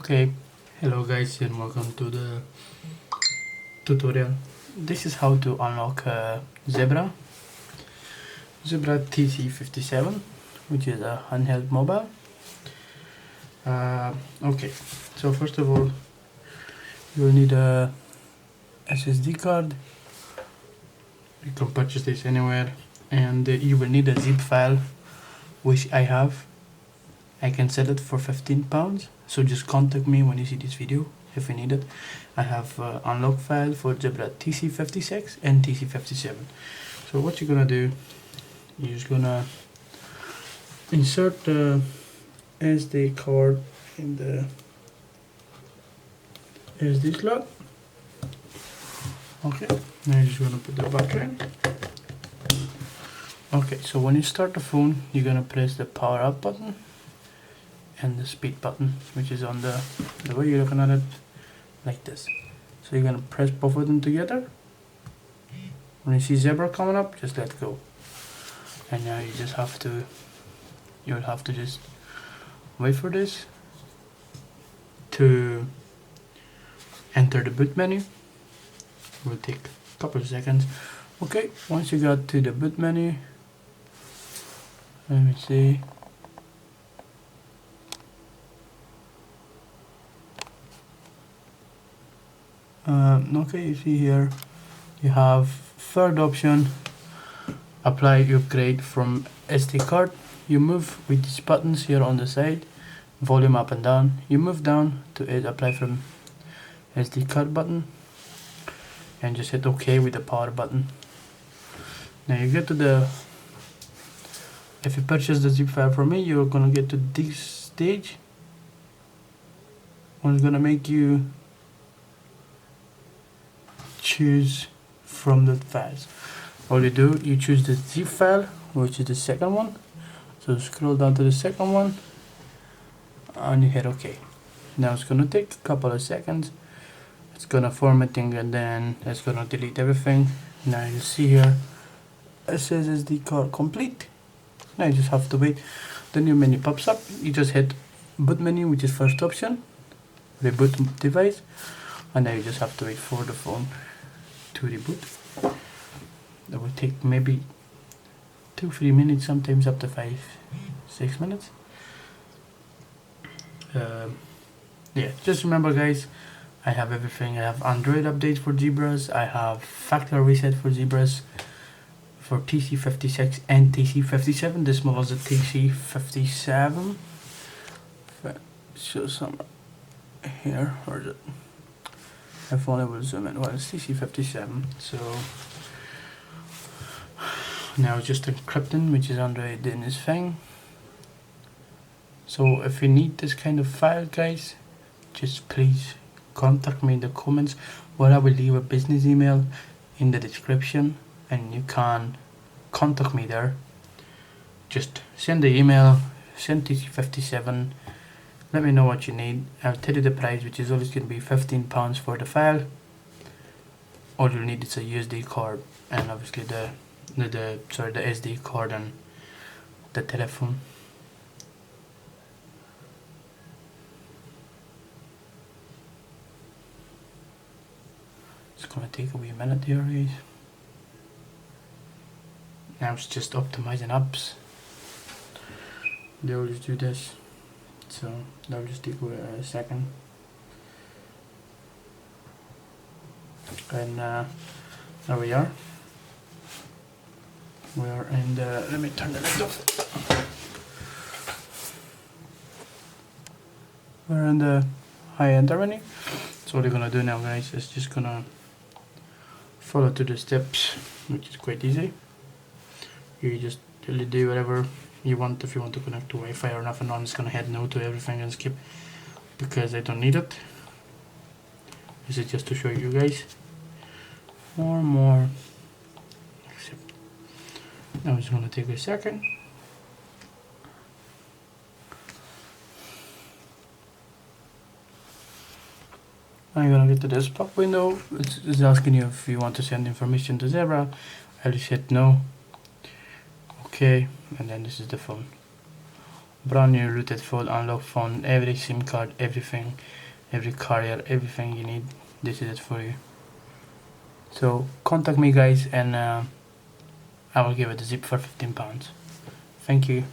Okay, hello guys and welcome to the tutorial. This is how to unlock Zebra TC57, which is a handheld mobile. Okay, so first of all you'll need a SSD card. You can purchase this anywhere, and you will need a zip file, which I have. I can sell it for £15, so just contact me when you see this video if you need it. I have unlock file for Zebra TC56 and TC57. So what you're gonna do, you're just gonna insert the SD card in the SD slot. Okay, now you're just gonna put the battery in. Okay, so when you start the phone, you're gonna press the power up button and the speed button, which is on the way you're looking at it, like this. So you're gonna press both of them together. When you see Zebra coming up, just let go. And now you'll have to just wait for this to enter the boot menu. It will take a couple of seconds. Okay, once you got to the boot menu, let me see. Okay, you see here you have third option, apply upgrade from SD card. You move with these buttons here on the side, volume up and down. You move down to apply from SD card button and just hit OK with the power button. Now you get to the, if you purchase the zip file from me, you're gonna get to this stage. It's gonna make you choose from the files. All you do, you choose the zip file, which is the second one. So scroll down to the second one and you hit OK. Now it's gonna take a couple of seconds. It's gonna formatting and then it's gonna delete everything. Now you see here it says SD card complete. Now you just have to wait. The new menu pops up. You just hit boot menu, which is first option, reboot device, and now you just have to wait for the phone to reboot. That will take maybe 2-3 minutes, sometimes up to 5-6 minutes. Yeah, just remember guys, I have everything. I have Android updates for Zebras, I have factory reset for Zebras for TC56 and TC57. This one was a TC57. Show some here, or is it? If only will zoom in. Well, it's TC57. So now it's just encrypting, which is Android doing this thing. So if you need this kind of file, guys, just please contact me in the comments, or I will leave a business email in the description and you can contact me there. Just send the email, send TC57, let me know what you need. I'll tell you the price, which is always going to be £15 for the file. All you need is a USB card and obviously the SD card and the telephone. It's gonna take a wee minute here, guys. Now it's just optimizing apps. They always do this, so that'll just take a second. And there we are. We are in the, let me turn the light off. We're in the high-end menu. So what you're gonna do now, guys, is just gonna follow to the steps, which is quite easy. You just really do whatever you want. If you want to connect to Wi-Fi or nothing, I'm just gonna hit no to everything and skip because I don't need it. This is just to show you guys more. Except now it's gonna take a second. I'm gonna get to this pop window. It's asking you if you want to send information to Zebra. I'll just hit no. Okay, and then this is the phone. brand new rooted full unlock phone, every SIM card, everything, every carrier, everything you need. This is it for you. So contact me, guys, and I will give it a zip for £15. Thank you.